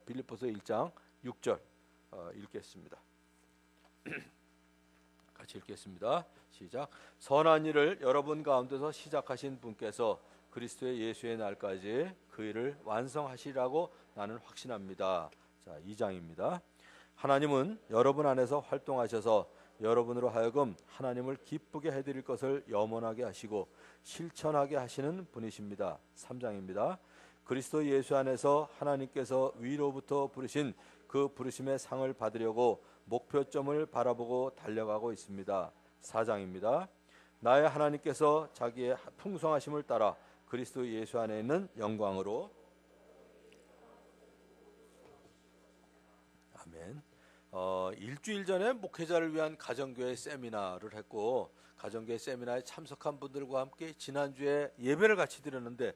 빌립보서 1장 6절 읽겠습니다. 같이 읽겠습니다. 시작. 선한 일을 여러분 가운데서 시작하신 분께서 그리스도의 예수의 날까지 그 일을 완성하시리라고 나는 확신합니다. 자, 2장입니다. 하나님은 여러분 안에서 활동하셔서 여러분으로 하여금 하나님을 기쁘게 해드릴 것을 염원하게 하시고 실천하게 하시는 분이십니다. 3장입니다. 그리스도 예수 안에서 하나님께서 위로부터 부르신 그 부르심의 상을 받으려고 목표점을 바라보고 달려가고 있습니다. 4장입니다. 나의 하나님께서 자기의 풍성하심을 따라 그리스도 예수 안에 있는 영광으로 아멘. 일주일 전에 목회자를 위한 가정교회 세미나를 했고 가정교회 세미나에 참석한 분들과 함께 지난주에 예배를 같이 드렸는데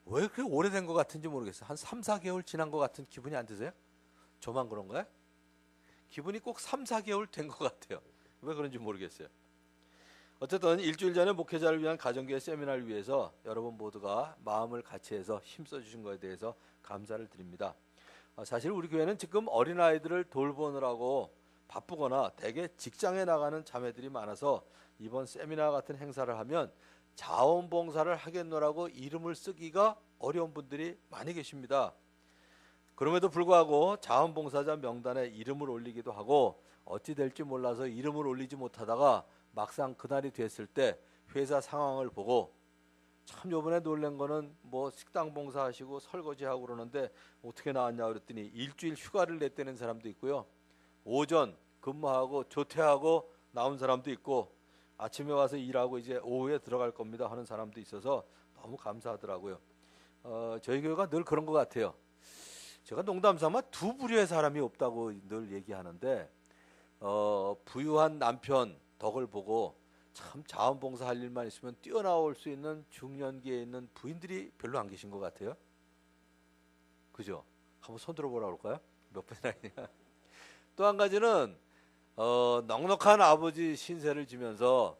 왜 그렇게 오래된 것 같은지 모르겠어요. 한 3, 4개월 지난 것 같은 기분이 안 드세요? 저만 그런가요? 기분이 꼭 3, 4개월 된 것 같아요. 왜 그런지 모르겠어요. 어쨌든 일주일 전에 목회자를 위한 가정교회 세미나를 위해서 여러분 모두가 마음을 같이 해서 힘써 주신 것에 대해서 감사를 드립니다. 사실 우리 교회는 지금 어린아이들을 돌보느라고 바쁘거나 대개 직장에 나가는 자매들이 많아서 이번 세미나 같은 행사를 하면 자원봉사를 하겠노라고 이름을 쓰기가 어려운 분들이 많이 계십니다. 그럼에도 불구하고 자원봉사자 명단에 이름을 올리기도 하고 어찌 될지 몰라서 이름을 올리지 못하다가 막상 그날이 됐을 때 회사 상황을 보고 참 요번에 놀란 거는 뭐 식당 봉사하시고 설거지하고 그러는데 어떻게 나왔냐 그랬더니 일주일 휴가를 냈다는 사람도 있고요. 오전 근무하고 조퇴하고 나온 사람도 있고 아침에 와서 일하고 이제 오후에 들어갈 겁니다 하는 사람도 있어서 너무 감사하더라고요. 저희 교회가 늘 그런 것 같아요. 제가 농담삼아 두 부류의 사람이 없다고 늘 얘기하는데 부유한 남편 덕을 보고 참 자원봉사 할 일만 있으면 뛰어나올 수 있는 중년기에 있는 부인들이 별로 안 계신 것 같아요. 그죠? 한번 손 들어보라 그럴까요? 몇 분이나 있냐? 또 한 가지는 넉넉한 아버지 신세를 지면서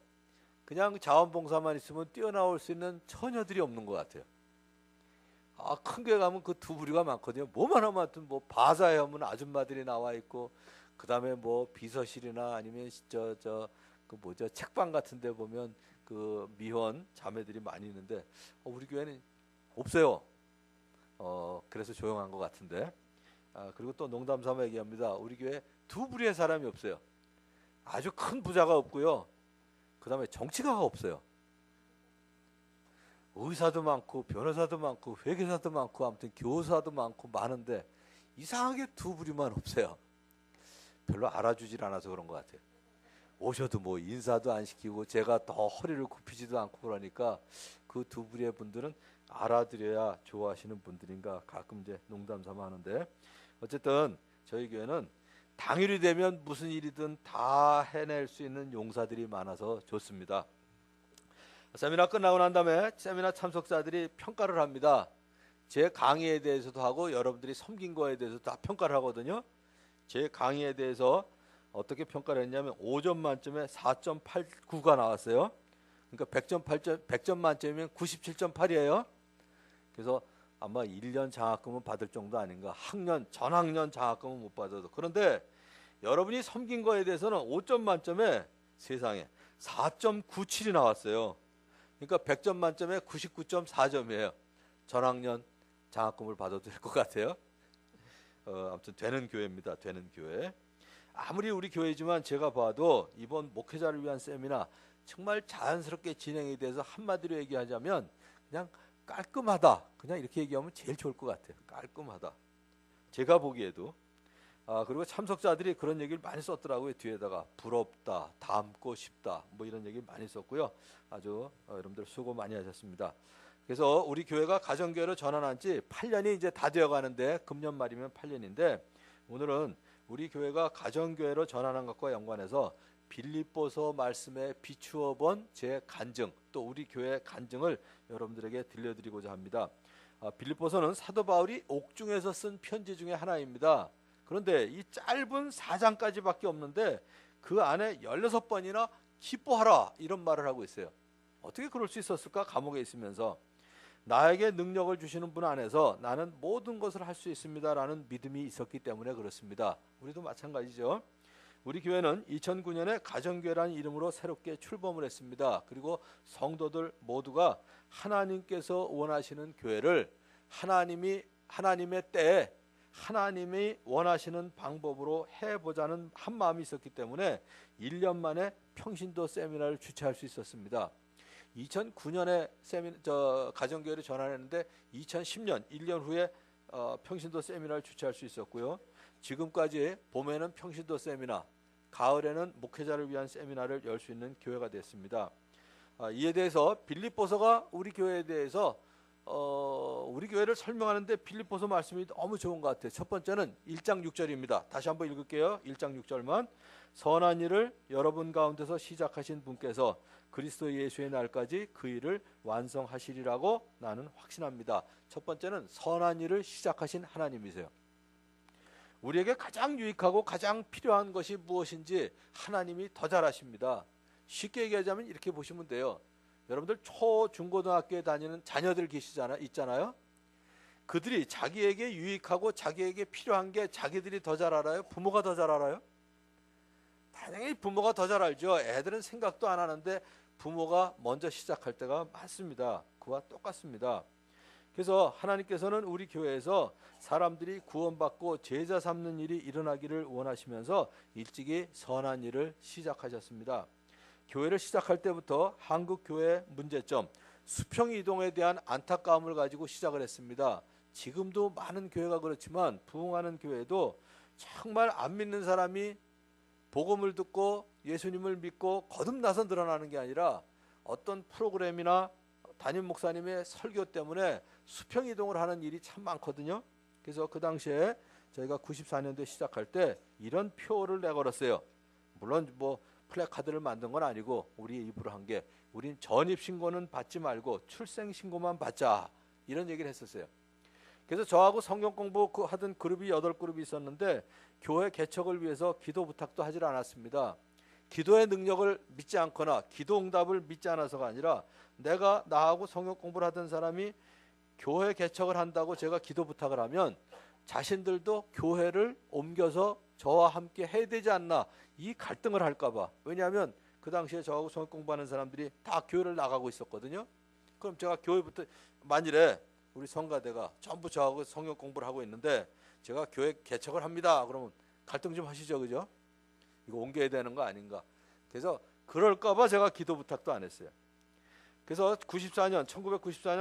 그냥 자원봉사만 있으면 뛰어나올 수 있는 처녀들이 없는 것 같아요. 큰 교회 가면 그 두 부류가 많거든요. 뭐만 하면 하여튼 뭐 바사에 하면 아줌마들이 나와 있고 그 다음에 뭐 비서실이나 아니면 그 뭐죠 책방 같은데 보면 그 미혼 자매들이 많이 있는데 우리 교회는 없어요. 그래서 조용한 것 같은데. 그리고 또 농담삼아 얘기합니다. 우리 교회 두 부류의 사람이 없어요. 아주 큰 부자가 없고요. 그 다음에 정치가가 없어요. 의사도 많고 변호사도 많고 회계사도 많고 아무튼 교사도 많고 많은데 이상하게 두 부류만 없어요. 별로 알아주질 않아서 그런 것 같아요. 오셔도 뭐 인사도 안 시키고 제가 더 허리를 굽히지도 않고 그러니까 그 두 부류의 분들은 알아드려야 좋아하시는 분들인가 가끔 이제 농담삼아 하는데 어쨌든 저희 교회는 당일이 되면 무슨 일이든 다 해낼 수 있는 용사들이 많아서 좋습니다. 세미나 끝나고 난 다음에 세미나 참석자들이 평가를 합니다. 제 강의에 대해서도 하고 여러분들이 섬긴 거에 대해서도 다 평가를 하거든요. 제 강의에 대해서 어떻게 평가를 했냐면 5점 만점에 4.89가 나왔어요. 그러니까 100점 만점이면 97.8이에요. 그래서 아마 1년 장학금은 받을 정도 아닌가. 전학년 장학금은 못 받아도. 그런데 여러분이 섬긴 거에 대해서는 5점 만점에 세상에 4.97이 나왔어요. 그러니까 100점 만점에 99.4점이에요. 전학년 장학금을 받아도 될 것 같아요. 아무튼 되는 교회입니다. 되는 교회. 아무리 우리 교회지만 제가 봐도 이번 목회자를 위한 세미나 정말 자연스럽게 진행이 돼서 한마디로 얘기하자면 그냥 깔끔하다. 그냥 이렇게 얘기하면 제일 좋을 것 같아요. 깔끔하다. 제가 보기에도. 그리고 참석자들이 그런 얘기를 많이 썼더라고요. 뒤에다가 부럽다, 닮고 싶다 뭐 이런 얘기 많이 썼고요. 아주 여러분들 수고 많이 하셨습니다. 그래서 우리 교회가 가정교회로 전환한 지 8년이 이제 다 되어 가는데 금년 말이면 8년인데 오늘은 우리 교회가 가정교회로 전환한 것과 연관해서 빌립보서 말씀에 비추어 본 제 간증 또 우리 교회 간증을 여러분들에게 들려드리고자 합니다. 빌립보서는 사도 바울이 옥중에서 쓴 편지 중에 하나입니다. 그런데 이 짧은 4장까지밖에 없는데 그 안에 16번이나 기뻐하라 이런 말을 하고 있어요. 어떻게 그럴 수 있었을까? 감옥에 있으면서. 나에게 능력을 주시는 분 안에서 나는 모든 것을 할 수 있습니다라는 믿음이 있었기 때문에 그렇습니다. 우리도 마찬가지죠. 우리 교회는 2009년에 가정교회라는 이름으로 새롭게 출범을 했습니다. 그리고 성도들 모두가 하나님께서 원하시는 교회를 하나님의 때에 하나님이 원하시는 방법으로 해보자는 한 마음이 있었기 때문에 1년 만에 평신도 세미나를 주최할 수 있었습니다. 2009년에 가정교회를 전환했는데 2010년 1년 후에 평신도 세미나를 주최할 수 있었고요. 지금까지 봄에는 평신도 세미나, 가을에는 목회자를 위한 세미나를 열 수 있는 교회가 됐습니다. 이에 대해서 빌립보서가 우리 교회에 대해서 우리 교회를 설명하는데 빌립보서 말씀이 너무 좋은 것 같아요. 첫 번째는 1장 6절입니다. 다시 한번 읽을게요. 1장 6절만. 선한 일을 여러분 가운데서 시작하신 분께서 그리스도 예수의 날까지 그 일을 완성하시리라고 나는 확신합니다. 첫 번째는 선한 일을 시작하신 하나님이세요. 우리에게 가장 유익하고 가장 필요한 것이 무엇인지 하나님이 더 잘 아십니다. 쉽게 얘기하자면 이렇게 보시면 돼요. 여러분들 초, 중고등학교에 다니는 자녀들 있잖아요. 그들이 자기에게 유익하고 자기에게 필요한 게 자기들이 더 잘 알아요? 부모가 더 잘 알아요? 당연히 부모가 더 잘 알죠. 애들은 생각도 안 하는데 부모가 먼저 시작할 때가 많습니다. 그와 똑같습니다. 그래서 하나님께서는 우리 교회에서 사람들이 구원받고 제자 삼는 일이 일어나기를 원하시면서 일찍이 선한 일을 시작하셨습니다. 교회를 시작할 때부터 한국 교회의 문제점, 수평 이동에 대한 안타까움을 가지고 시작을 했습니다. 지금도 많은 교회가 그렇지만 부흥하는 교회도 정말 안 믿는 사람이 복음을 듣고 예수님을 믿고 거듭나서 늘어나는 게 아니라 어떤 프로그램이나 담임 목사님의 설교 때문에 수평 이동을 하는 일이 참 많거든요. 그래서 그 당시에 저희가 94년도에 시작할 때 이런 표를 내걸었어요. 물론 뭐 플래카드를 만든 건 아니고 우리 입으로 한 게, 우린 전입신고는 받지 말고 출생신고만 받자, 이런 얘기를 했었어요. 그래서 저하고 성경 공부 하던 그룹이 8그룹이 있었는데 교회 개척을 위해서 기도 부탁도 하질 않았습니다. 기도의 능력을 믿지 않거나 기도 응답을 믿지 않아서가 아니라 나하고 성경 공부를 하던 사람이 교회 개척을 한다고 제가 기도 부탁을 하면 자신들도 교회를 옮겨서 저와 함께 해야 되지 않나, 이 갈등을 할까 봐. 왜냐하면 그 당시에 저하고 성경 공부하는 사람들이 다 교회를 나가고 있었거든요. 그럼 제가 교회부터, 만일에 우리 성가대가 전부 저하고 성경 공부를 하고 있는데 제가 교회 개척을 합니다, 그러면 갈등 좀 하시죠, 그죠? 이거 옮겨야 되는 거 아닌가. 그래서 그럴까 봐 제가 기도 부탁도 안 했어요. 그래서 1994년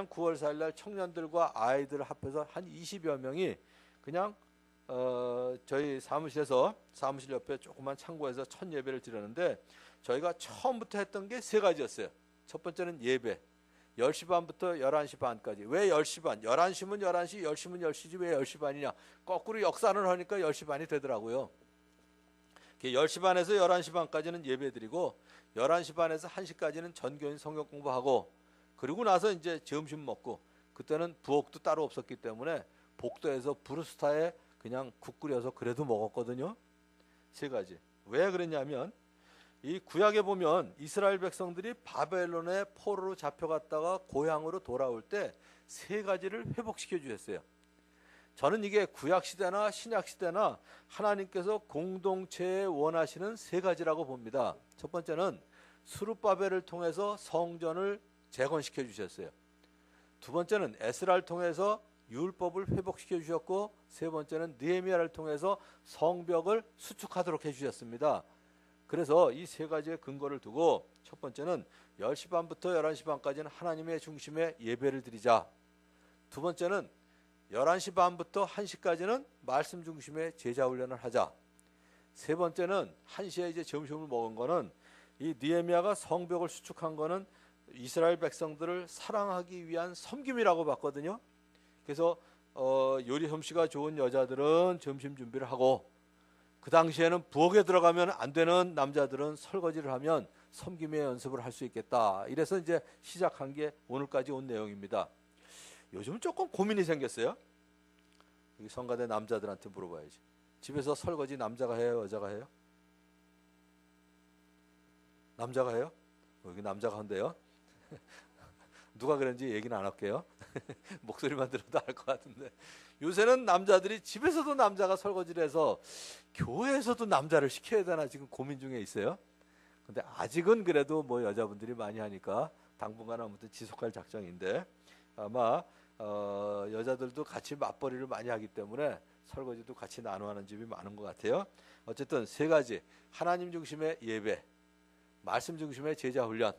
9월 4일 날 청년들과 아이들을 합해서 한 20여 명이 그냥 저희 사무실 옆에 조그만 창고에서 첫 예배를 드렸는데, 저희가 처음부터 했던 게 3가지였어요. 첫 번째는 예배. 10시 반부터 11시 반까지. 왜 10시 반? 11시면 11시, 10시면 10시지 왜 10시 반이냐. 거꾸로 역산을 하니까 10시 반이 되더라고요. 10시 반에서 11시 반까지는 예배드리고 11시 반에서 1시까지는 전교인 성경 공부하고, 그리고 나서 이제 점심 먹고, 그때는 부엌도 따로 없었기 때문에 복도에서 브루스타에 그냥 국 끓여서 그래도 먹었거든요. 3가지. 왜 그랬냐면 이 구약에 보면 이스라엘 백성들이 바벨론의 포로로 잡혀갔다가 고향으로 돌아올 때 3가지를 회복시켜 주셨어요. 저는 이게 구약 시대나 신약 시대나 하나님께서 공동체에 원하시는 3가지라고 봅니다. 첫 번째는 스룹바벨을 통해서 성전을 재건시켜 주셨어요. 두 번째는 에스라를 통해서 율법을 회복시켜 주셨고, 세 번째는 느헤미야를 통해서 성벽을 수축하도록 해주셨습니다. 그래서 이 3가지의 근거를 두고 첫 번째는 10시 반부터 11시 반까지는 하나님의 중심에 예배를 드리자. 두 번째는 11시 반부터 1시까지는 말씀 중심의 제자 훈련을 하자. 세 번째는 1시에 이제 점심을 먹은 거는 이 느헤미야가 성벽을 수축한 거는 이스라엘 백성들을 사랑하기 위한 섬김이라고 봤거든요. 그래서 요리 솜씨가 좋은 여자들은 점심 준비를 하고, 그 당시에는 부엌에 들어가면 안 되는 남자들은 설거지를 하면 섬김의 연습을 할 수 있겠다. 이래서 이제 시작한 게 오늘까지 온 내용입니다. 요즘은 조금 고민이 생겼어요. 여기 성가대 남자들한테 물어봐야지. 집에서 설거지 남자가 해요, 여자가 해요? 남자가 해요? 여기 남자가 한대요. 누가 그런지 얘기는 안 할게요. 목소리만 들어도 알 것 같은데 요새는 남자들이 집에서도 남자가 설거지를 해서 교회에서도 남자를 시켜야 되나 지금 고민 중에 있어요. 근데 아직은 그래도 뭐 여자분들이 많이 하니까 당분간 아무튼 지속할 작정인데 아마 여자들도 같이 맞벌이를 많이 하기 때문에 설거지도 같이 나눠 하는 집이 많은 것 같아요. 어쨌든 세 가지, 하나님 중심의 예배, 말씀 중심의 제자 훈련,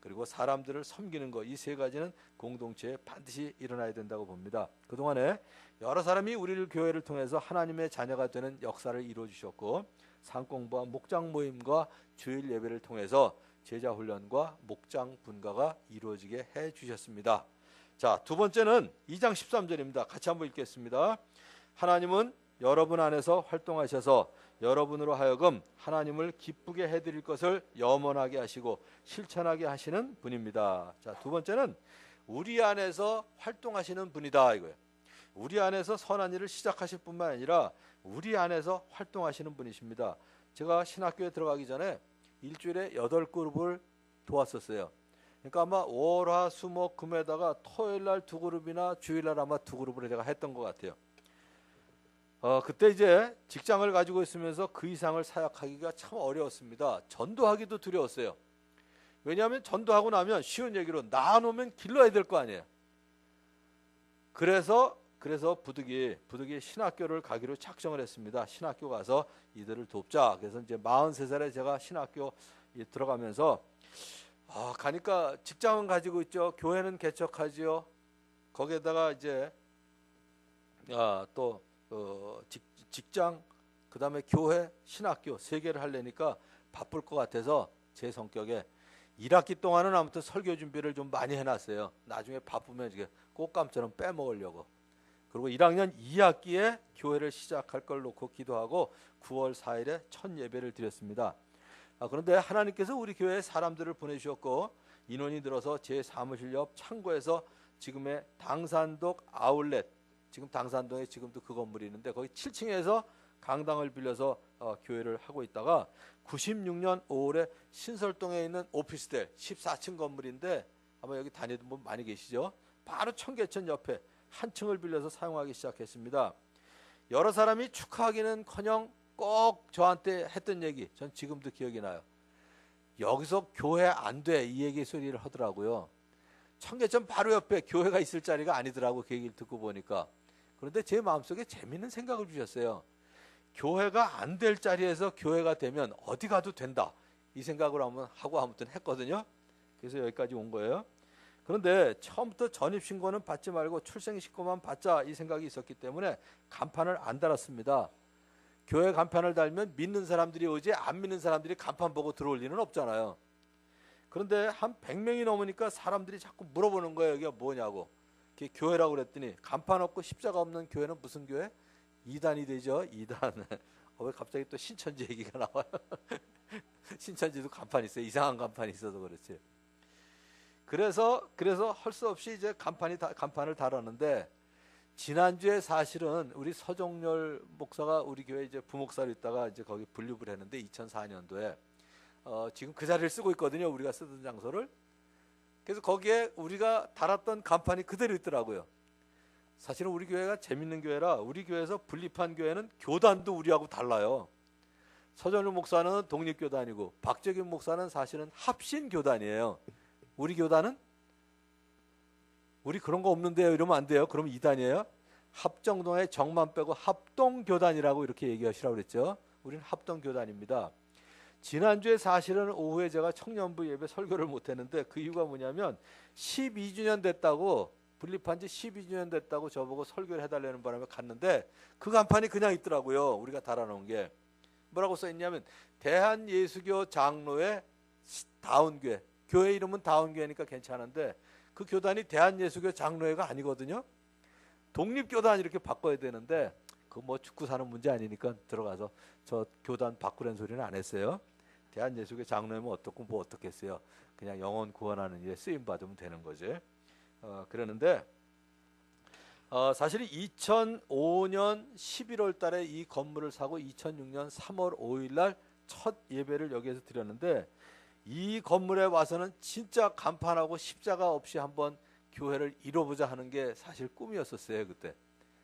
그리고 사람들을 섬기는 것, 이 세 가지는 공동체에 반드시 일어나야 된다고 봅니다. 그동안에 여러 사람이 우리를 교회를 통해서 하나님의 자녀가 되는 역사를 이루어 주셨고 상공부와 목장 모임과 주일 예배를 통해서 제자 훈련과 목장 분가가 이루어지게 해 주셨습니다. 자, 두 번째는 2장 13절입니다. 같이 한번 읽겠습니다. 하나님은 여러분 안에서 활동하셔서 여러분으로 하여금 하나님을 기쁘게 해드릴 것을 염원하게 하시고 실천하게 하시는 분입니다. 자, 두 번째는 우리 안에서 활동하시는 분이다 이거예요. 우리 안에서 선한 일을 시작하실 뿐만 아니라 우리 안에서 활동하시는 분이십니다. 제가 신학교에 들어가기 전에 일주일에 8그룹을 도왔었어요. 그러니까 아마 월, 화, 수, 목, 금에다가 토요일날 2그룹이나 주일날 아마 2그룹을 제가 했던 것 같아요. 그때 이제 직장을 가지고 있으면서 그 이상을 사역하기가 참 어려웠습니다. 전도하기도 두려웠어요. 왜냐하면 전도하고 나면 쉬운 얘기로 낳아놓으면 길러야 될 거 아니에요. 그래서 부득이 신학교를 가기로 작정을 했습니다. 신학교 가서 이들을 돕자. 그래서 이제 43살에 제가 신학교 들어가면서 가니까 직장은 가지고 있죠. 교회는 개척하지요. 거기에다가 이제 또 직장, 그 다음에 교회, 신학교 세 개를 하려니까 바쁠 것 같아서 제 성격에 1학기 동안은 아무튼 설교 준비를 좀 많이 해놨어요. 나중에 바쁘면 이게 꽃감처럼 빼먹으려고. 그리고 1학년 2학기에 교회를 시작할 걸 놓고 기도하고 9월 4일에 첫 예배를 드렸습니다. 그런데 하나님께서 우리 교회에 사람들을 보내주셨고 인원이 늘어서 제 사무실 옆 창고에서 지금의 당산동 아울렛, 지금 당산동에 지금도 그 건물이 있는데 거기 7층에서 강당을 빌려서 교회를 하고 있다가 96년 5월에 신설동에 있는 오피스텔 14층 건물인데 아마 여기 다니던 분 많이 계시죠? 바로 청계천 옆에 한 층을 빌려서 사용하기 시작했습니다. 여러 사람이 축하하기는커녕 꼭 저한테 했던 얘기, 전 지금도 기억이 나요. 여기서 교회 안 돼, 이 얘기 소리를 하더라고요. 청계천 바로 옆에 교회가 있을 자리가 아니더라고, 그 얘기를 듣고 보니까. 그런데 제 마음속에 재미있는 생각을 주셨어요. 교회가 안 될 자리에서 교회가 되면 어디 가도 된다, 이 생각을 하고 아무튼 했거든요. 그래서 여기까지 온 거예요. 그런데 처음부터 전입신고는 받지 말고 출생신고만 받자, 이 생각이 있었기 때문에 간판을 안 달았습니다. 교회 간판을 달면 믿는 사람들이 오지 안 믿는 사람들이 간판 보고 들어올 리는 없잖아요. 그런데 한 100명이 넘으니까 사람들이 자꾸 물어보는 거예요. 이게 뭐냐고. 그게 교회라고 그랬더니 간판 없고 십자가 없는 교회는 무슨 교회? 이단이 되죠. 이단. 왜 갑자기 또 신천지 얘기가 나와요? 신천지도 간판이 있어요. 이상한 간판이 있어서 그렇지. 그래서 할 수 없이 이제 간판을 달았는데 지난주에 사실은 우리 서종렬 목사가 우리 교회 이제 부목사로 있다가 이제 거기 분립을 했는데 2004년도에 지금 그 자리를 쓰고 있거든요. 우리가 쓰던 장소를. 그래서 거기에 우리가 달았던 간판이 그대로 있더라고요. 사실은 우리 교회가 재밌는 교회라 우리 교회에서 분립한 교회는 교단도 우리하고 달라요. 서정률 목사는 독립교단이고 박재균 목사는 사실은 합신교단이에요. 우리 교단은? 우리 그런 거 없는데요, 이러면 안 돼요. 그러면 이단이에요. 합정동의 정만 빼고 합동교단이라고 이렇게 얘기하시라고 그랬죠. 우리는 합동교단입니다. 지난주에 사실은 오후에 제가 청년부 예배 설교를 못했는데 그 이유가 뭐냐면 12주년 됐다고, 분립한 지 12주년 됐다고 저보고 설교를 해달라는 바람에 갔는데 그 간판이 그냥 있더라고요. 우리가 달아놓은 게 뭐라고 써있냐면 대한예수교 장로회 다운교회. 교회 이름은 다운교회니까 괜찮은데 그 교단이 대한예수교 장로회가 아니거든요. 독립교단 이렇게 바꿔야 되는데 그 뭐 죽고 사는 문제 아니니까 들어가서 저 교단 바꾸라는 소리는 안 했어요. 대한예수교 장로회면 어떻고 뭐 어떻겠어요. 그냥 영혼 구원하는 일에 쓰임 받으면 되는 거지. 그러는데 사실 2005년 11월 달에 이 건물을 사고 2006년 3월 5일 날 첫 예배를 여기에서 드렸는데 이 건물에 와서는 진짜 간판하고 십자가 없이 한번 교회를 이뤄보자 하는 게 사실 꿈이었었어요, 그때.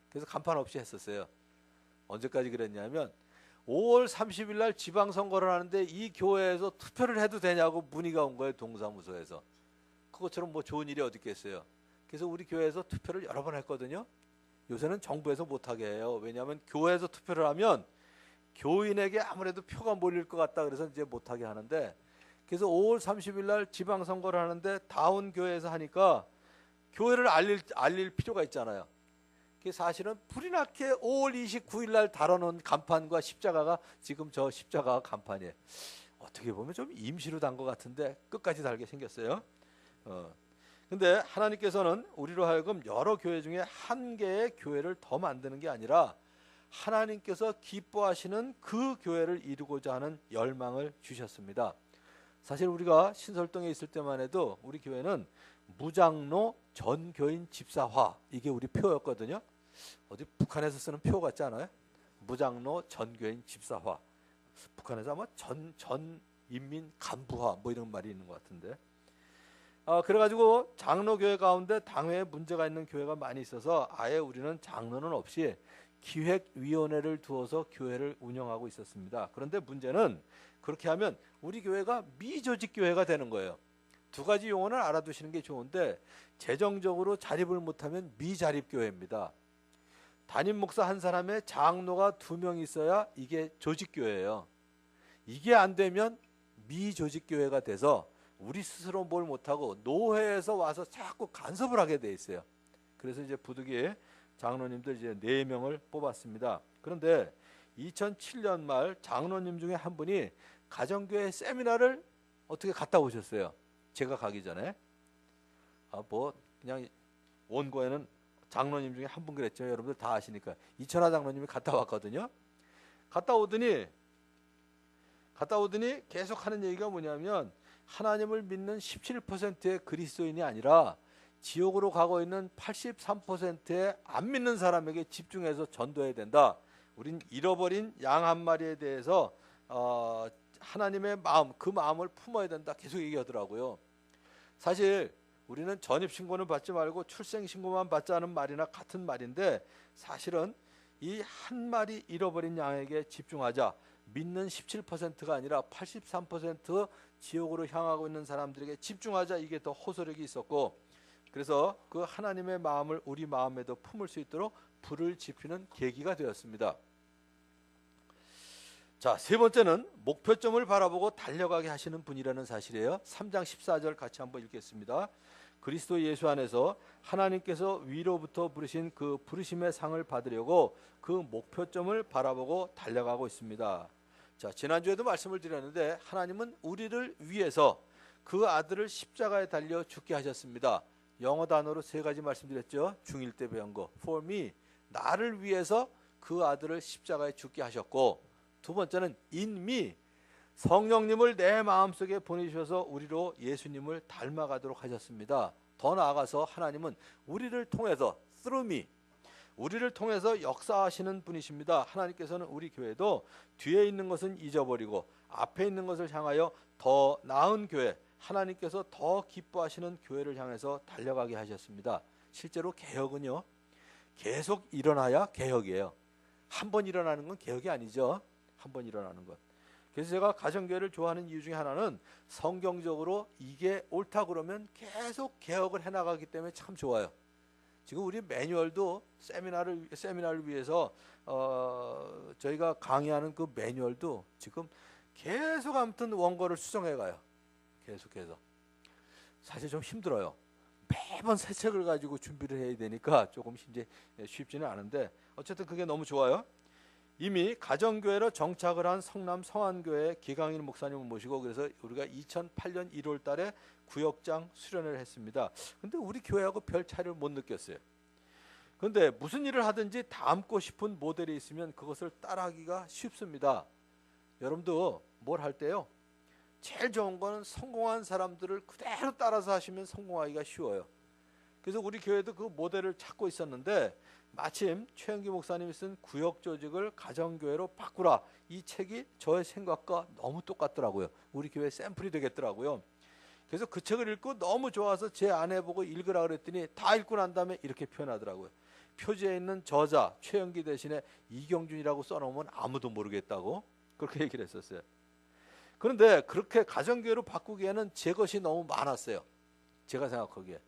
그래서 간판 없이 했었어요. 언제까지 그랬냐면 5월 30일 날 지방선거를 하는데 이 교회에서 투표를 해도 되냐고 문의가 온 거예요, 동사무소에서. 그것처럼 뭐 좋은 일이 어디 있겠어요. 그래서 우리 교회에서 투표를 여러 번 했거든요. 요새는 정부에서 못하게 해요. 왜냐하면 교회에서 투표를 하면 교인에게 아무래도 표가 몰릴 것 같다 그래서 이제 못하게 하는데, 그래서 5월 30일 날 지방선거를 하는데 다운 교회에서 하니까 교회를 알릴 필요가 있잖아요. 그게 사실은 불이 나게 5월 29일 날 달아놓은 간판과 십자가가 지금 저 십자가 간판이에요. 어떻게 보면 좀 임시로 단 것 같은데 끝까지 달게 생겼어요. 근데 하나님께서는 우리로 하여금 여러 교회 중에 한 개의 교회를 더 만드는 게 아니라 하나님께서 기뻐하시는 그 교회를 이루고자 하는 열망을 주셨습니다. 사실 우리가 신설동에 있을 때만 해도 우리 교회는 무장로 전교인 집사화, 이게 우리 표였거든요. 어디 북한에서 쓰는 표 같지 않아요? 무장로 전교인 집사화. 북한에서 아마 전 인민 간부화 뭐 이런 말이 있는 것 같은데. 그래가지고 장로교회 가운데 당회에 문제가 있는 교회가 많이 있어서 아예 우리는 장로는 없이 기획위원회를 두어서 교회를 운영하고 있었습니다. 그런데 문제는 그렇게 하면 우리 교회가 미조직 교회가 되는 거예요. 두 가지 용어는 알아두시는 게 좋은데, 재정적으로 자립을 못하면 미자립 교회입니다. 담임 목사 한 사람의 장로가 2명 있어야 이게 조직 교회예요. 이게 안 되면 미조직 교회가 돼서 우리 스스로 뭘 못하고 노회에서 와서 자꾸 간섭을 하게 돼 있어요. 그래서 이제 부득이 장로님들 이제 4명을 뽑았습니다. 그런데 2007년 말 장로님 중에 한 분이 가정교회 세미나를 어떻게 갔다 오셨어요. 제가 가기 전에. 뭐 그냥 원고에는 장로님 중에 한 분 그랬죠. 여러분들 다 아시니까. 이천하 장로님이 갔다 왔거든요. 갔다 오더니 계속 하는 얘기가 뭐냐면, 하나님을 믿는 17%의 그리스도인이 아니라 지옥으로 가고 있는 83%의 안 믿는 사람에게 집중해서 전도해야 된다. 우린 잃어버린 양 한 마리에 대해서 하나님의 마음, 그 마음을 품어야 된다. 계속 얘기하더라고요. 사실 우리는 전입신고는 받지 말고 출생신고만 받자는 말이나 같은 말인데, 사실은 이 한 마리 잃어버린 양에게 집중하자. 믿는 17%가 아니라 83% 지옥으로 향하고 있는 사람들에게 집중하자. 이게 더 호소력이 있었고, 그래서 그 하나님의 마음을 우리 마음에도 품을 수 있도록 불을 지피는 계기가 되었습니다. 자, 세 번째는 목표점을 바라보고 달려가게 하시는 분이라는 사실이에요. 3장 14절 같이 한번 읽겠습니다. 그리스도 예수 안에서 하나님께서 위로부터 부르신 그 부르심의 상을 받으려고 그 목표점을 바라보고 달려가고 있습니다. 자, 지난주에도 말씀을 드렸는데, 하나님은 우리를 위해서 그 아들을 십자가에 달려 죽게 하셨습니다. 영어 단어로 3가지 말씀드렸죠. 중1 때 배운 거. For me, 나를 위해서 그 아들을 십자가에 죽게 하셨고, 두 번째는 in me, 성령님을 내 마음속에 보내주셔서 우리로 예수님을 닮아가도록 하셨습니다. 더 나아가서 하나님은 우리를 통해서 through me, 우리를 통해서 역사하시는 분이십니다. 하나님께서는 우리 교회도 뒤에 있는 것은 잊어버리고 앞에 있는 것을 향하여 더 나은 교회, 하나님께서 더 기뻐하시는 교회를 향해서 달려가게 하셨습니다. 실제로 개혁은요, 계속 일어나야 개혁이에요. 한 번 일어나는 건 개혁이 아니죠. 한 번 일어나는 것. 그래서 제가 가정교회를 좋아하는 이유 중에 하나는 성경적으로 이게 옳다 그러면 계속 개혁을 해나가기 때문에 참 좋아요. 지금 우리 매뉴얼도 세미나를 위해서 저희가 강의하는 그 매뉴얼도 지금 계속 아무튼 원고를 수정해가요. 계속해서. 사실 좀 힘들어요. 매번 새 책을 가지고 준비를 해야 되니까 조금 이제 쉽지는 않은데, 어쨌든 그게 너무 좋아요. 이미 가정교회로 정착을 한 성남 성안교회 기강일 목사님을 모시고, 그래서 우리가 2008년 1월 달에 구역장 수련을 했습니다. 근데 우리 교회하고 별 차이를 못 느꼈어요. 그런데 무슨 일을 하든지 닮고 싶은 모델이 있으면 그것을 따라하기가 쉽습니다. 여러분도 뭘 할 때요, 제일 좋은 거는 성공한 사람들을 그대로 따라서 하시면 성공하기가 쉬워요. 그래서 우리 교회도 그 모델을 찾고 있었는데, 마침 최영기 목사님이 쓴 구역 조직을 가정교회로 바꾸라, 이 책이 저의 생각과 너무 똑같더라고요. 우리 교회 샘플이 되겠더라고요. 그래서 그 책을 읽고 너무 좋아서 제 아내 보고 읽으라 그랬더니 다 읽고 난 다음에 이렇게 표현하더라고요. 표지에 있는 저자 최영기 대신에 이경준이라고 써놓으면 아무도 모르겠다고 그렇게 얘기를 했었어요. 그런데 그렇게 가정교회로 바꾸기에는 제 것이 너무 많았어요. 제가 생각하기에.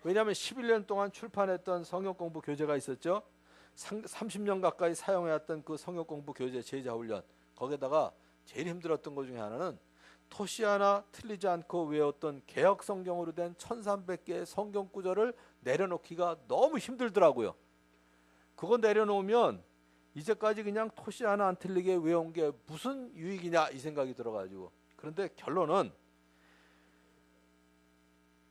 왜냐하면 11년 동안 출판했던 성경공부 교재가 있었죠. 30년 가까이 사용해왔던 그 성경공부 교재 제자훈련, 거기에다가 제일 힘들었던 것 중에 하나는 토시 하나 틀리지 않고 외웠던 개역 성경으로 된 1300개의 성경 구절을 내려놓기가 너무 힘들더라고요. 그거 내려놓으면 이제까지 그냥 토시 하나 안 틀리게 외운 게 무슨 유익이냐 이 생각이 들어가지고. 그런데 결론은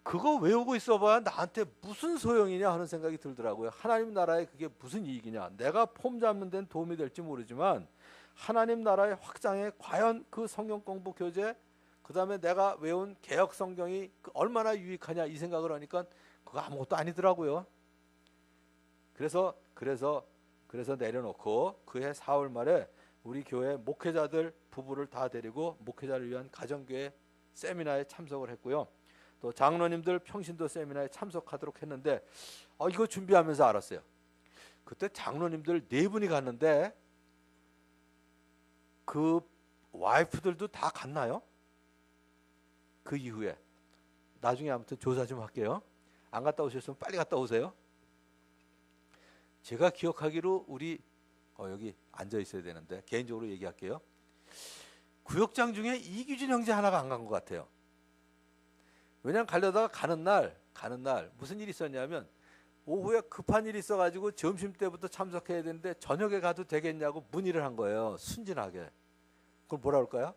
그거 외우고 있어봐야 나한테 무슨 소용이냐 하는 생각이 들더라고요. 하나님 나라에 그게 무슨 이익이냐. 내가 폼 잡는 데는 도움이 될지 모르지만 하나님 나라의 확장에 과연 그 성경 공부 교재, 그 다음에 내가 외운 개역 성경이 얼마나 유익하냐 이 생각을 하니까 그거 아무것도 아니더라고요. 그래서 내려놓고 그해 4월 말에 우리 교회 목회자들 부부를 다 데리고 목회자를 위한 가정교회 세미나에 참석을 했고요. 또 장로님들 평신도 세미나에 참석하도록 했는데 이거 준비하면서 알았어요. 그때 장로님들 4분이 갔는데 그 와이프들도 다 갔나요? 그 이후에 나중에 아무튼 조사 좀 할게요. 안 갔다 오셨으면 빨리 갔다 오세요. 제가 기억하기로 우리 여기 앉아 있어야 되는데 개인적으로 얘기할게요. 구역장 중에 이규진 형제 하나가 안 간 것 같아요. 왜냐면 가려다가 가는 날 무슨 일이 있었냐면 오후에 급한 일이 있어가지고 점심때부터 참석해야 되는데 저녁에 가도 되겠냐고 문의를 한 거예요. 순진하게. 그걸 뭐라 그럴까요?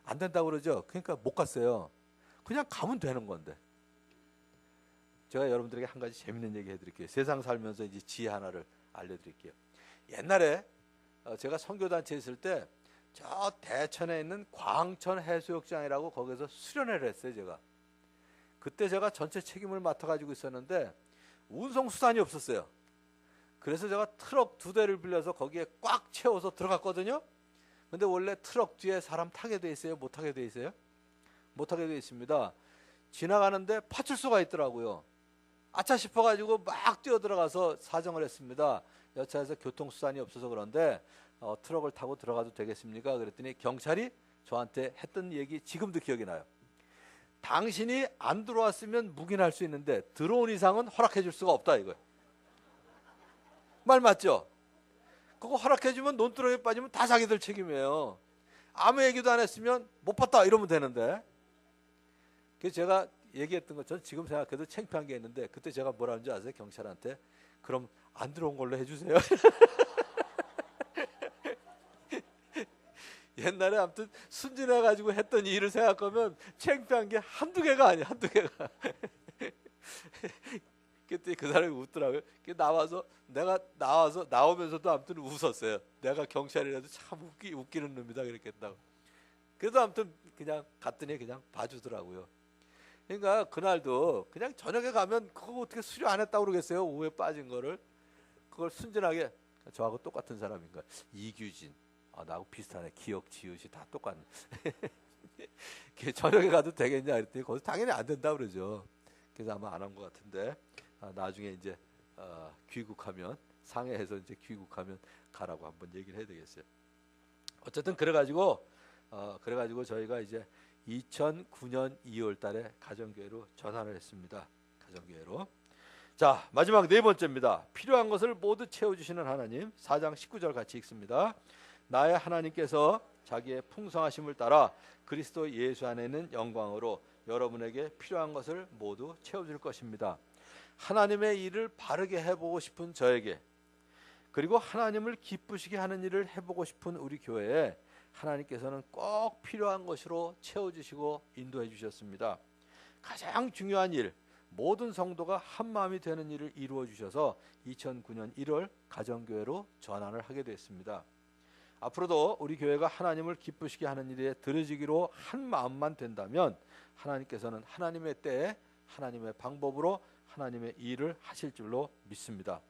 안 된다고 그러죠. 그러니까 못 갔어요. 그냥 가면 되는 건데. 제가 여러분들에게 한 가지 재밌는 얘기 해드릴게요. 세상 살면서 이제 지혜 하나를 알려드릴게요. 옛날에 제가 선교단체에 있을 때 저 대천에 있는 광천 해수욕장이라고 거기서 수련회를 했어요. 제가. 그때 제가 전체 책임을 맡아가지고 있었는데 운송수단이 없었어요. 그래서 제가 트럭 2대를 빌려서 거기에 꽉 채워서 들어갔거든요. 근데 원래 트럭 뒤에 사람 타게 돼 있어요? 못 타게 돼 있어요? 못 타게 돼 있습니다. 지나가는데 파출소가 있더라고요. 아차 싶어가지고 막 뛰어들어가서 사정을 했습니다. 여차에서 교통수단이 없어서 그런데 트럭을 타고 들어가도 되겠습니까? 그랬더니 경찰이 저한테 했던 얘기 지금도 기억이 나요. 당신이 안 들어왔으면 묵인할 수 있는데 들어온 이상은 허락해 줄 수가 없다 이거예요. 말 맞죠? 그거 허락해 주면 논두렁에 빠지면 다 자기들 책임이에요. 아무 얘기도 안 했으면 못 봤다 이러면 되는데. 그래서 제가 얘기했던 것처럼 지금 생각해도 창피한 게 있는데 그때 제가 뭐라 하는지 아세요? 경찰한테 그럼 안 들어온 걸로 해주세요. 옛날에 아무튼 순진해가지고 했던 일을 생각하면 창피한 게 한두 개가 아니야. 한두 개가. 그때 그 사람이 웃더라고요. 내가 나오면서도 아무튼 웃었어요. 내가 경찰이라도 참 웃기는 놈이다 그랬겠다고. 그래도 아무튼 그냥 갔더니 그냥 봐주더라고요. 그러니까 그날도 그냥 저녁에 가면 그거 어떻게 수료 안 했다고 그러겠어요. 오후에 빠진 거를. 그걸 순진하게 저하고 똑같은 사람인가. 이규진. 나하고 비슷하네. 기억, 지읒이 다 똑같네. 저녁에 가도 되겠냐 그랬더니 거기서 당연히 안 된다 그러죠. 그래서 아마 안 한 것 같은데 나중에 이제 귀국하면 상해에서 이제 귀국하면 가라고 한번 얘기를 해야 되겠어요. 어쨌든 그래가지고 저희가 이제 2009년 2월달에 가정교회로 전환을 했습니다. 가정교회로. 자, 마지막 4번째입니다. 필요한 것을 모두 채워주시는 하나님. 4장 19절 같이 읽습니다. 나의 하나님께서 자기의 풍성하심을 따라 그리스도 예수 안에 있는 영광으로 여러분에게 필요한 것을 모두 채워줄 것입니다. 하나님의 일을 바르게 해보고 싶은 저에게, 그리고 하나님을 기쁘시게 하는 일을 해보고 싶은 우리 교회에 하나님께서는 꼭 필요한 것으로 채워주시고 인도해 주셨습니다. 가장 중요한 일, 모든 성도가 한 마음이 되는 일을 이루어 주셔서 2009년 1월 가정교회로 전환을 하게 됐습니다. 앞으로도 우리 교회가 하나님을 기쁘시게 하는 일에 들어지기로 한 마음만 된다면 하나님께서는 하나님의 때에 하나님의 방법으로 하나님의 일을 하실 줄로 믿습니다.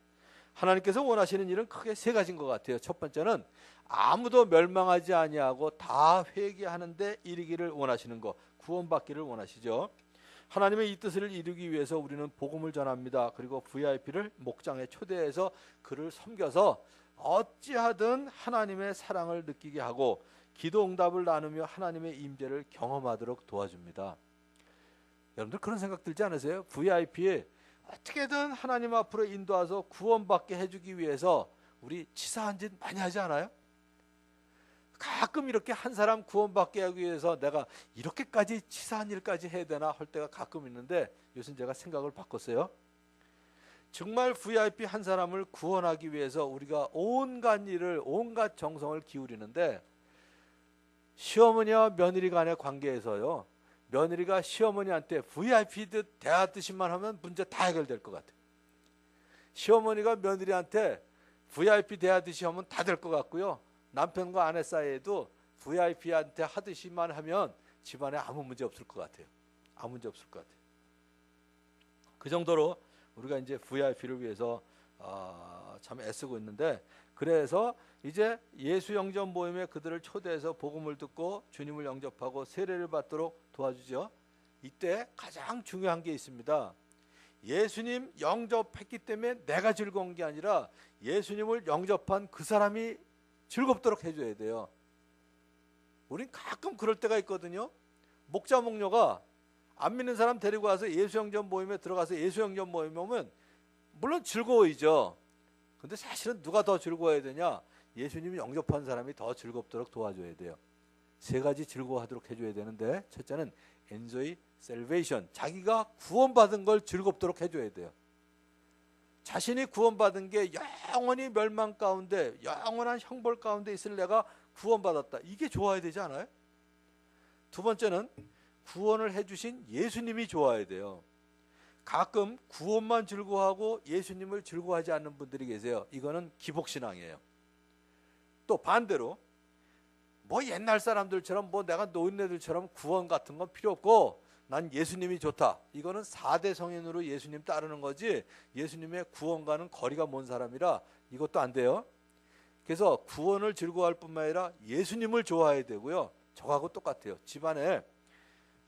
하나님께서 원하시는 일은 크게 세 가지인 것 같아요. 첫 번째는 아무도 멸망하지 아니하고 다 회개하는데 이르기를 원하시는 것, 구원받기를 원하시죠. 하나님의 이 뜻을 이루기 위해서 우리는 복음을 전합니다. 그리고 VIP를 목장에 초대해서 그를 섬겨서 어찌하든 하나님의 사랑을 느끼게 하고 기도 응답을 나누며 하나님의 임재를 경험하도록 도와줍니다. 여러분들 그런 생각 들지 않으세요? VIP에 어떻게든 하나님 앞으로 인도와서 구원받게 해주기 위해서 우리 치사한 짓 많이 하지 않아요? 가끔 이렇게 한 사람 구원받게 하기 위해서 내가 이렇게까지 치사한 일까지 해야 되나 할 때가 가끔 있는데 요즘 제가 생각을 바꿨어요. 정말 VIP 한 사람을 구원하기 위해서 우리가 온갖 일을, 온갖 정성을 기울이는데 시어머니와 며느리 간의 관계에서요, 며느리가 시어머니한테 VIP 대하듯이만 하면 문제 다 해결될 것 같아요. 시어머니가 며느리한테 VIP 대하듯이 하면 다 될 것 같고요. 남편과 아내 사이에도 VIP한테 하듯이만 하면 집안에 아무 문제 없을 것 같아요. 아무 문제 없을 것 같아요. 그 정도로 우리가 이제 VIP를 위해서 참 애쓰고 있는데, 그래서 이제 예수 영접 모임에 그들을 초대해서 복음을 듣고 주님을 영접하고 세례를 받도록 도와주죠. 이때 가장 중요한 게 있습니다. 예수님 영접했기 때문에 내가 즐거운 게 아니라 예수님을 영접한 그 사람이 즐겁도록 해줘야 돼요. 우린 가끔 그럴 때가 있거든요. 목자 목녀가 안 믿는 사람 데리고 와서 예수 영접 모임에 들어가서 예수 영접 모임에 오면 물론 즐거워이죠. 근데 사실은 누가 더 즐거워야 되냐? 예수님이 영접한 사람이 더 즐겁도록 도와줘야 돼요. 세 가지 즐거워하도록 해줘야 되는데, 첫째는 enjoy salvation, 자기가 구원받은 걸 즐겁도록 해줘야 돼요. 자신이 구원받은 게 영원히 멸망 가운데, 영원한 형벌 가운데 있을 내가 구원받았다, 이게 좋아야 되지 않아요? 두 번째는 구원을 해주신 예수님이 좋아야 돼요. 가끔 구원만 즐거워하고 예수님을 즐거워하지 않는 분들이 계세요. 이거는 기복신앙이에요. 또 반대로 뭐 옛날 사람들처럼 뭐 내가 노인네들처럼 구원 같은 건 필요 없고 난 예수님이 좋다, 이거는 4대 성인으로 예수님 따르는 거지 예수님의 구원과는 거리가 먼 사람이라 이것도 안 돼요. 그래서 구원을 즐거워할 뿐만 아니라 예수님을 좋아해야 되고요. 저하고 똑같아요. 집안에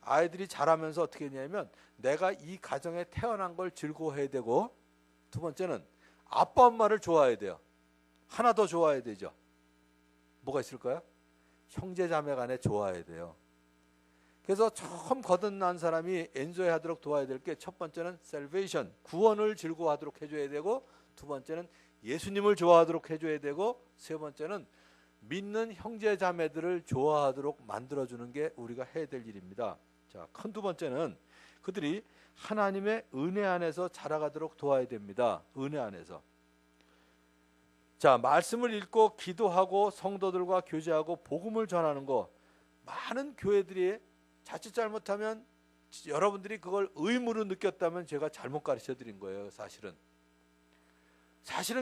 아이들이 자라면서 어떻게 했냐면 내가 이 가정에 태어난 걸 즐거워해야 되고, 두 번째는 아빠 엄마를 좋아해야 돼요. 하나 더 좋아해야 되죠. 뭐가 있을까요? 형제 자매 간에 좋아해야 돼요. 그래서 처음 거듭난 사람이 엔조이 하도록 도와야 될 게, 첫 번째는 salvation, 구원을 즐거워하도록 해줘야 되고, 두 번째는 예수님을 좋아하도록 해줘야 되고, 세 번째는 믿는 형제 자매들을 좋아하도록 만들어주는 게 우리가 해야 될 일입니다. 자, 큰 두 번째는 그들이 하나님의 은혜 안에서 자라가도록 도와야 됩니다. 은혜 안에서. 자, 말씀을 읽고 기도하고 성도들과 교제하고 복음을 전하는 거, 많은 교회들이 자칫 잘못하면 여러분들이 그걸 의무로 느꼈다면 제가 잘못 가르쳐 드린 거예요. 사실은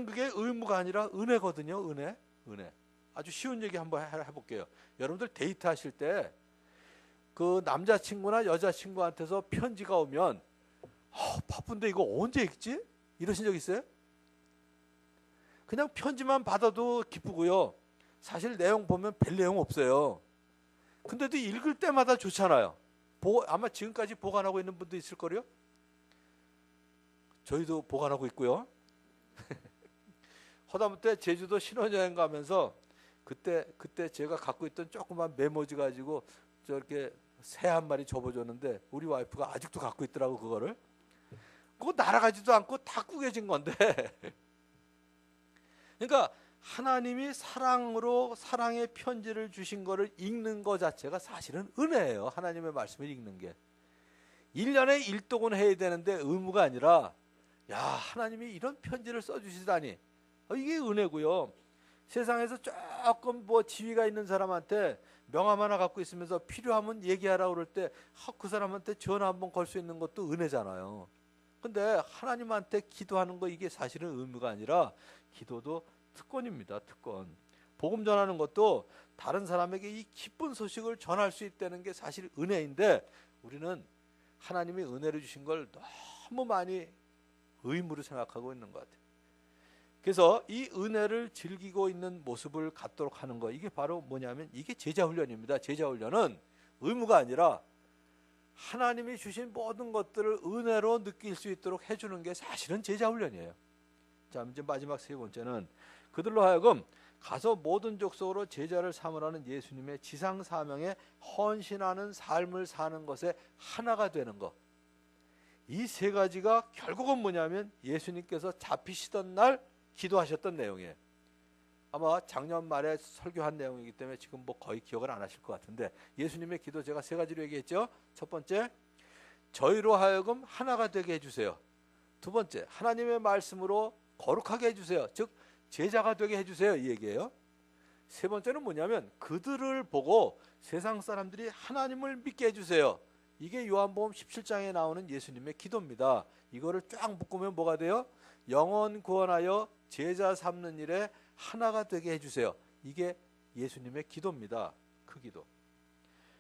그게 의무가 아니라 은혜거든요. 은혜. 아주 쉬운 얘기 한번 해볼게요. 여러분들 데이트하실 때 그 남자친구나 여자친구한테서 편지가 오면 바쁜데 이거 언제 읽지? 이러신 적 있어요? 그냥 편지만 받아도 기쁘고요. 사실 내용 보면 별 내용 없어요. 근데도 읽을 때마다 좋잖아요. 아마 지금까지 보관하고 있는 분도 있을 거요. 저희도 보관하고 있고요. 허다못해 제주도 신혼여행 가면서 그때 제가 갖고 있던 조그만 메모지 가지고 저렇게 새 한 마리 접어줬는데 우리 와이프가 아직도 갖고 있더라고. 그거 날아가지도 않고 다 구겨진 건데 그러니까 하나님이 사랑으로 사랑의 편지를 주신 거를 읽는 것 자체가 사실은 은혜예요. 하나님의 말씀을 읽는 게 1년에 1독은 해야 되는데 의무가 아니라, 야, 하나님이 이런 편지를 써주시다니, 이게 은혜고요. 세상에서 조금 뭐 지위가 있는 사람한테 명함 하나 갖고 있으면서 필요하면 얘기하라 그럴 때 그 사람한테 전화 한번 걸 수 있는 것도 은혜잖아요. 근데 하나님한테 기도하는 거, 이게 사실은 의무가 아니라 기도도 특권입니다. 특권. 복음 전하는 것도 다른 사람에게 이 기쁜 소식을 전할 수 있다는 게 사실 은혜인데, 우리는 하나님이 은혜를 주신 걸 너무 많이 의무로 생각하고 있는 것 같아요. 그래서 이 은혜를 즐기고 있는 모습을 갖도록 하는 거, 이게 바로 뭐냐면 이게 제자훈련입니다. 제자훈련은 의무가 아니라 하나님이 주신 모든 것들을 은혜로 느낄 수 있도록 해주는 게 사실은 제자훈련이에요. 자, 이제 마지막 세 번째는 그들로 하여금 가서 모든 족속으로 제자를 삼으라는 예수님의 지상 사명에 헌신하는 삶을 사는 것에 하나가 되는 것. 이 세 가지가 결국은 뭐냐면 예수님께서 잡히시던 날 기도하셨던 내용이에요. 아마 작년 말에 설교한 내용이기 때문에 지금 뭐 거의 기억을 안 하실 것 같은데, 예수님의 기도 제가 세 가지로 얘기했죠. 첫 번째, 저희로 하여금 하나가 되게 해주세요. 두 번째, 하나님의 말씀으로 거룩하게 해주세요. 즉 제자가 되게 해주세요, 이 얘기예요. 세 번째는 뭐냐면 그들을 보고 세상 사람들이 하나님을 믿게 해주세요. 이게 요한복음 17장에 나오는 예수님의 기도입니다. 이거를 쫙 묶으면 뭐가 돼요? 영혼 구원하여 제자 삼는 일에 하나가 되게 해주세요. 이게 예수님의 기도입니다. 그 기도.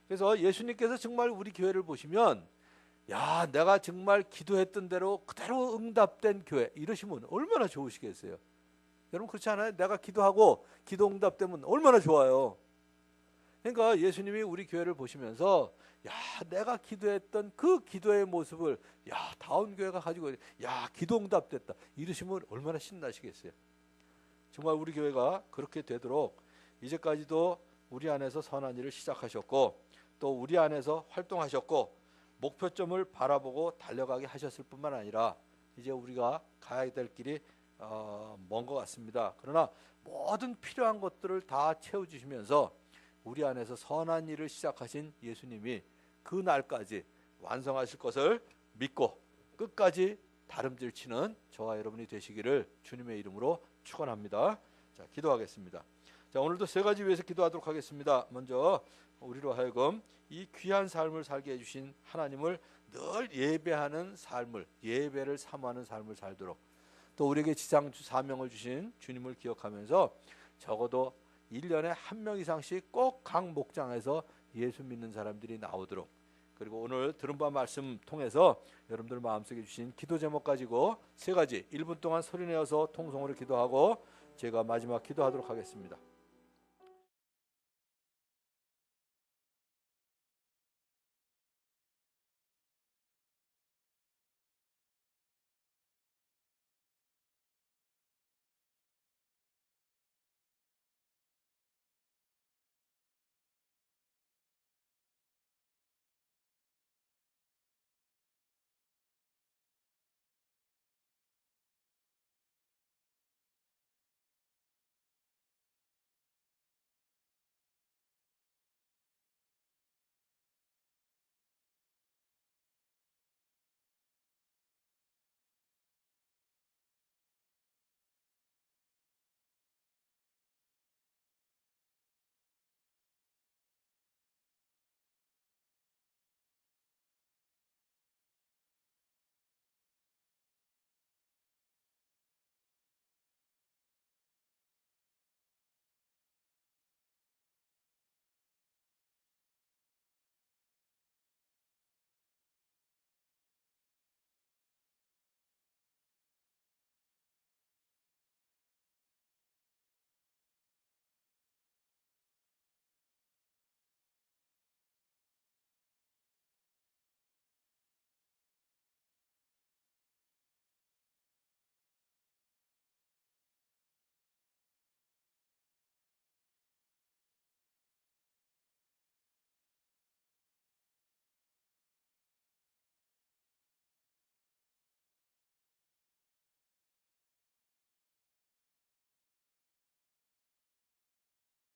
그래서 예수님께서 정말 우리 교회를 보시면, 야, 내가 정말 기도했던 대로 그대로 응답된 교회, 이러시면 얼마나 좋으시겠어요. 여러분 그렇지 않아요? 내가 기도하고 기도 응답되면 얼마나 좋아요. 그러니까 예수님이 우리 교회를 보시면서, 야, 내가 기도했던 그 기도의 모습을, 야, 다운 교회가 가지고, 야, 기도 응답됐다, 이러시면 얼마나 신나시겠어요. 정말 우리 교회가 그렇게 되도록 이제까지도 우리 안에서 선한 일을 시작하셨고, 또 우리 안에서 활동하셨고, 목표점을 바라보고 달려가게 하셨을 뿐만 아니라 이제 우리가 가야 될 길이 먼 것 같습니다. 그러나 모든 필요한 것들을 다 채워주시면서 우리 안에서 선한 일을 시작하신 예수님이 그 날까지 완성하실 것을 믿고 끝까지 다름질 치는 저와 여러분이 되시기를 주님의 이름으로 축원합니다. 자, 기도하겠습니다. 자, 오늘도 세 가지 위해서 기도하도록 하겠습니다. 먼저 우리로 하여금 이 귀한 삶을 살게 해주신 하나님을 늘 예배하는 삶을, 예배를 사모하는 삶을 살도록, 또 우리에게 지상 사명을 주신 주님을 기억하면서 적어도 1년에 한 명 이상씩 꼭 각 목장에서 예수 믿는 사람들이 나오도록, 그리고 오늘 들은 바 말씀 통해서 여러분들 마음속에 주신 기도 제목 가지고 세 가지 1분 동안 소리내어서 통성으로 기도하고 제가 마지막 기도하도록 하겠습니다.